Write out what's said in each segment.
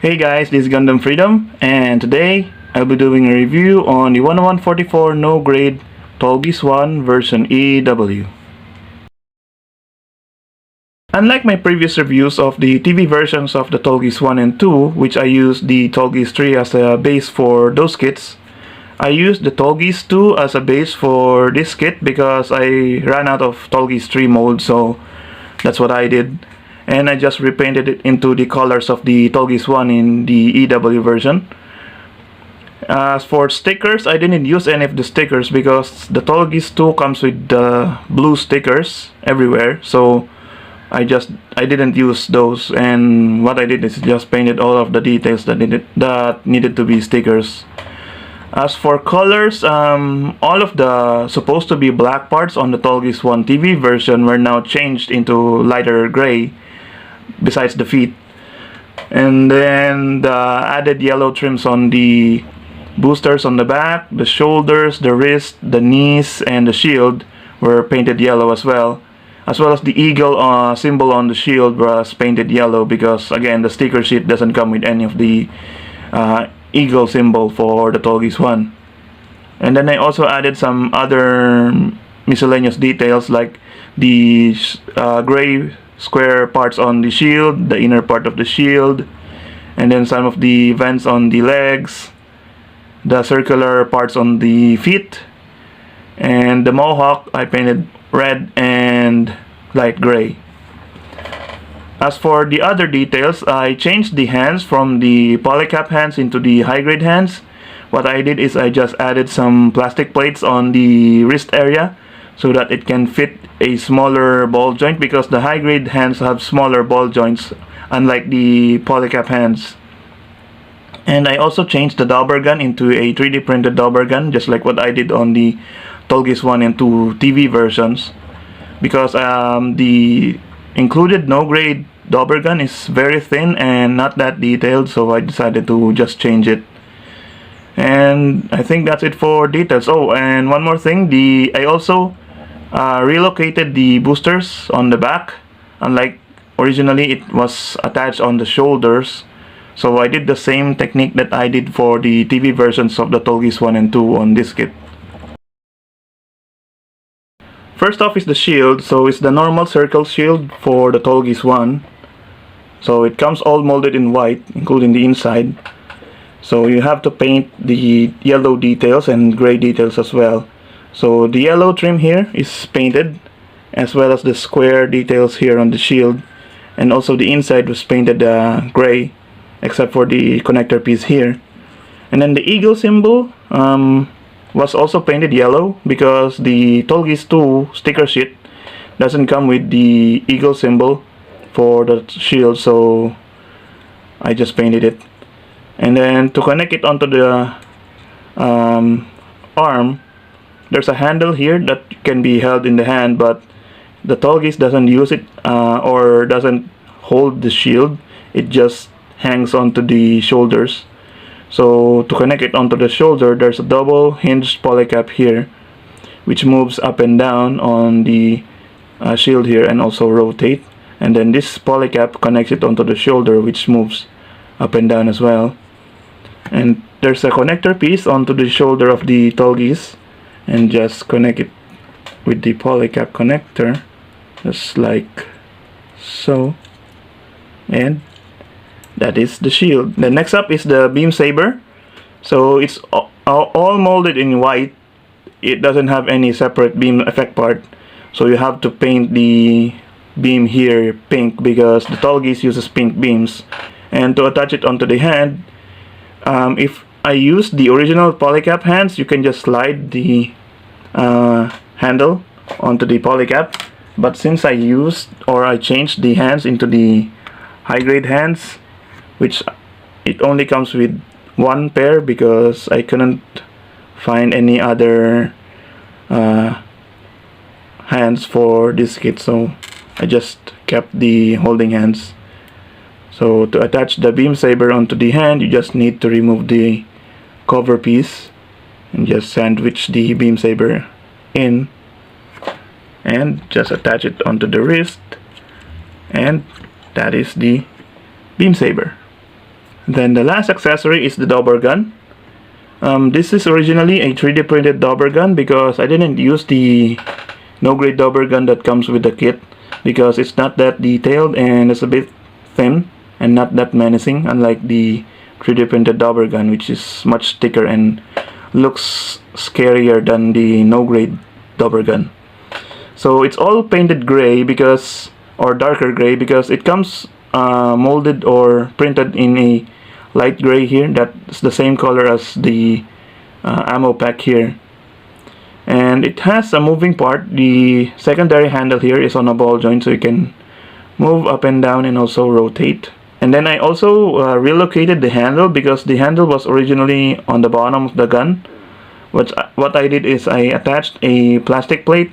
Hey guys, this is Gundam Freedom, and today I'll be doing a review on the 10144 No Grade Tallgeese 1 version EW. Unlike my previous reviews of the TV versions of the Tallgeese 1 and 2, which I used the Tallgeese 3 as a base for those kits, I used the Tallgeese 2 as a base for this kit because I ran out of Tallgeese 3 mold, so that's what I did. And I just repainted it into the colors of the Tallgeese 1 in the EW version. As for stickers, I didn't use any of the stickers because the Tallgeese 2 comes with the blue stickers everywhere, so I didn't use those, and what I did is just painted all of the details that needed to be stickers. As for colors, all of the supposed to be black parts on the Tallgeese 1 TV version were now changed into lighter gray, besides the feet. And then the added yellow trims on the boosters on the back, the shoulders, the wrist, the knees, and the shield were painted yellow as well as the eagle symbol on the shield was painted yellow because again the sticker sheet doesn't come with any of the eagle symbol for the Tallgeese 1. And then I also added some other miscellaneous details like the gray square parts on the shield, the inner part of the shield, and then some of the vents on the legs, the circular parts on the feet, and the mohawk I painted red and light gray. As for the other details, I changed the hands from the polycap hands into the high grade hands. What I did is I just added some plastic plates on the wrist area so that it can fit a smaller ball joint because the high grade hands have smaller ball joints unlike the polycap hands. And I also changed the dauber gun into a 3D printed dauber gun just like what I did on the Tallgeese 1 and 2 TV versions because the included no grade dauber gun is very thin and not that detailed, so I decided to just change it. And I think that's it for details. Oh, and one more thing, I also relocated the boosters on the back. Unlike originally it was attached on the shoulders, so I did the same technique that I did for the TV versions of the Tallgeese 1 and 2 on this kit. First off is the shield. So it's the normal circle shield for the Tallgeese 1. So it comes all molded in white, including the inside. So you have to paint the yellow details and gray details as well. So the yellow trim here is painted, as well as the square details here on the shield, and also the inside was painted gray, except for the connector piece here. And then the eagle symbol was also painted yellow because the Tallgeese 2 sticker sheet doesn't come with the eagle symbol for the shield, so I just painted it. And then to connect it onto the arm, there's a handle here that can be held in the hand, but the Tallgeese doesn't use it or doesn't hold the shield. It just hangs onto the shoulders. So to connect it onto the shoulder, there's a double hinged polycap here which moves up and down on the shield here and also rotate, and then this polycap connects it onto the shoulder which moves up and down as well. And there's a connector piece onto the shoulder of the Tallgeese, and just connect it with the polycap connector just like so, and that is the shield. The next up is the beam saber. So it's all molded in white. It doesn't have any separate beam effect part, so you have to paint the beam here pink because the Tallgeese uses pink beams. And to attach it onto the hand, if I use the original polycap hands, you can just slide the handle onto the polycap, but since I changed the hands into the high grade hands, which it only comes with one pair because I couldn't find any other hands for this kit, so I just kept the holding hands. So to attach the beam saber onto the hand, you just need to remove the cover piece and just sandwich the beam saber in and just attach it onto the wrist, and that is the beam saber. Then the last accessory is the dauber gun. This is originally a 3D printed dauber gun because I didn't use the no-grade dauber gun that comes with the kit because it's not that detailed and it's a bit thin and not that menacing, unlike the 3D printed dauber gun, which is much thicker and looks scarier than the no-grade dauber gun. So it's all painted gray because, or darker gray, because it comes molded or printed in a light gray here. That's the same color as the ammo pack here. And it has a moving part. The secondary handle here is on a ball joint, so you can move up and down and also rotate. And then I also relocated the handle because the handle was originally on the bottom of the gun. What I did is I attached a plastic plate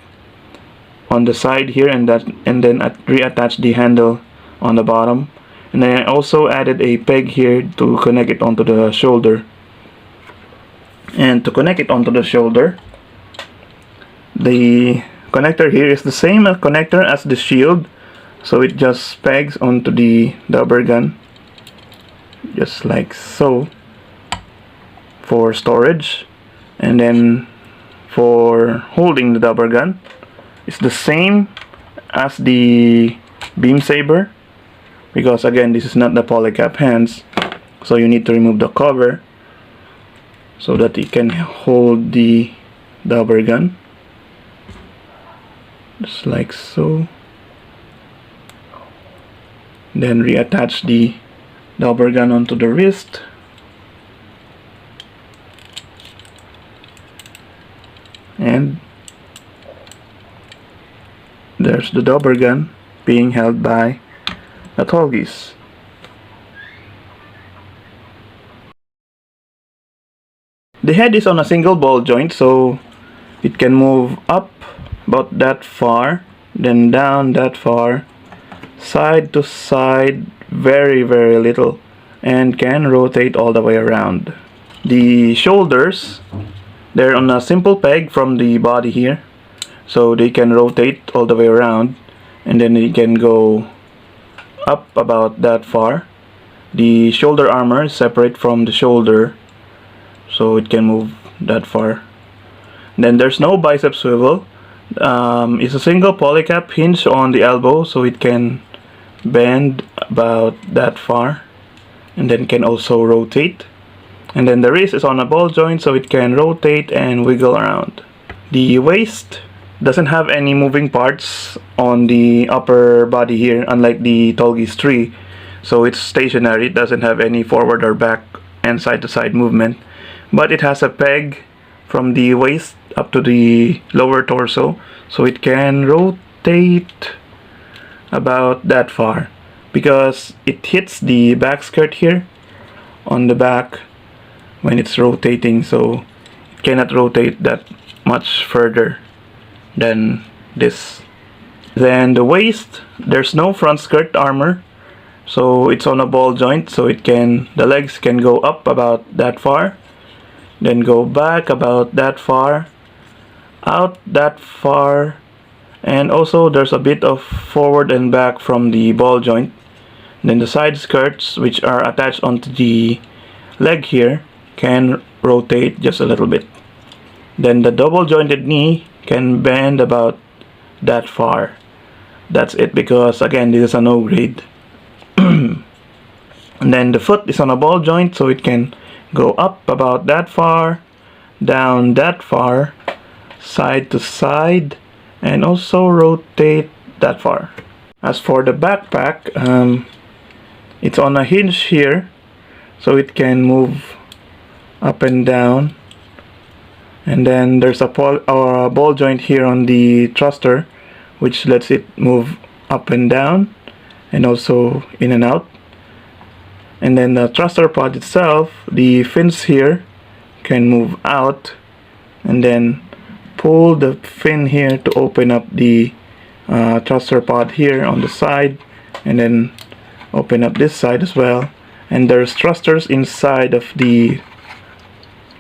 on the side here, and then reattached the handle on the bottom. And then I also added a peg here to connect it onto the shoulder. And to connect it onto the shoulder, the connector here is the same connector as the shield, so it just pegs onto the dauber gun, just like so, for storage. And then for holding the dauber gun, it's the same as the beam saber, because again this is not the polycap hands, so you need to remove the cover so that you can hold the dauber gun, just like so. Then reattach the dauber gun onto the wrist. And there's the dauber gun being held by a Tallgeese. The head is on a single ball joint, so it can move up about that far, then down that far, side to side very little, and can rotate all the way around. The shoulders, they're on a simple peg from the body here, so they can rotate all the way around, and then they can go up about that far. The shoulder armor is separate from the shoulder, so it can move that far. Then there's no bicep swivel. It's a single polycap hinge on the elbow, so it can bend about that far, and then can also rotate. And then the wrist is on a ball joint, so it can rotate and wiggle around. The waist doesn't have any moving parts on the upper body here, unlike the Tallgeese 3, so it's stationary. It doesn't have any forward or back and side to side movement, but it has a peg from the waist up to the lower torso, so it can rotate about that far, because it hits the back skirt here on the back when it's rotating, so it cannot rotate that much further than this. Then the waist, there's no front skirt armor, so it's on a ball joint, so the legs can go up about that far, then go back about that far, out that far, and also there's a bit of forward and back from the ball joint. Then the side skirts, which are attached onto the leg here, can rotate just a little bit. Then the double jointed knee can bend about that far. That's it, because again this is a no grade. And then the foot is on a ball joint, so it can go up about that far, down that far, side to side, and also rotate that far. As for the backpack, it's on a hinge here, so it can move up and down. And then there's a ball joint here on the thruster, which lets it move up and down and also in and out. And then the thruster pod itself, the fins here can move out, and then pull the fin here to open up the thruster pod here on the side, and then open up this side as well. And there's thrusters inside of the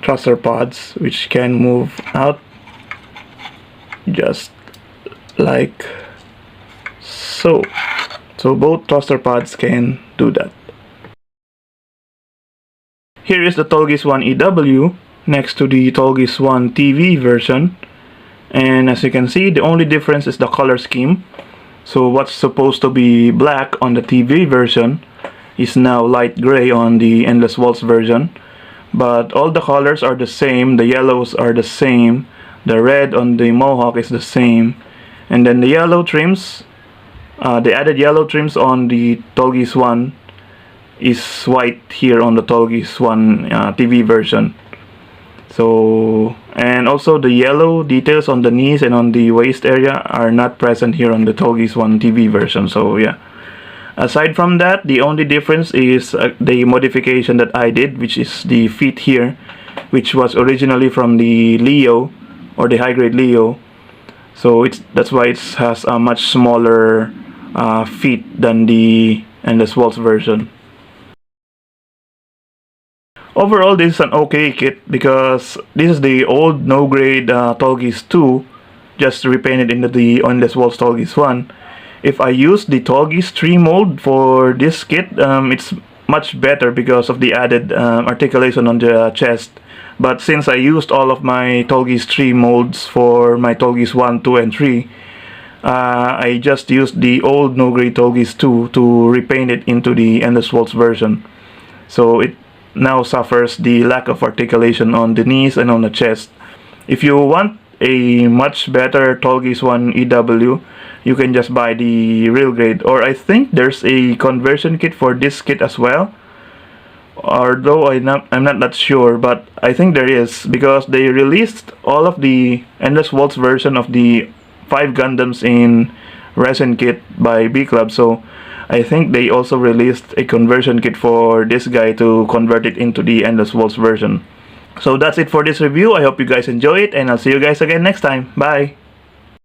thruster pods, which can move out just like so. So both thruster pods can do that. here is the Tallgeese 1 EW next to the Tallgeese 1 TV version. And as you can see, the only difference is the color scheme. So what's supposed to be black on the TV version is now light gray on the Endless Waltz version. But all the colors are the same, the yellows are the same, the red on the Mohawk is the same, and then the yellow trims, the added yellow trims on the Tallgeese 1 is white here on the Tallgeese 1 TV version. So, and also the yellow details on the knees and on the waist area are not present here on the Tallgeese 1 TV version. So yeah, aside from that, the only difference is the modification that I did, which is the feet here, which was originally from the Leo or the high grade Leo. So that's why it has a much smaller feet than the Endless Waltz version. Overall, this is an okay kit because this is the old no-grade Tallgeese 2, just repainted into the Endless Waltz Tallgeese 1. If I use the Tallgeese 3 mold for this kit, it's much better because of the added articulation on the chest. But since I used all of my Tallgeese 3 molds for my Tallgeese 1, 2, and 3, I just used the old no-grade Tallgeese 2 to repaint it into the Endless Waltz version. So it now suffers the lack of articulation on the knees and on the chest. If you want a much better Tallgeese 1 EW, you can just buy the real grade, or I think there's a conversion kit for this kit as well, although I'm not that sure, but I think there is, because they released all of the Endless Waltz version of the 5 Gundams in resin kit by B Club, so I think they also released a conversion kit for this guy to convert it into the Endless Waltz version. So that's it for this review. I hope you guys enjoy it, and I'll see you guys again next time. Bye!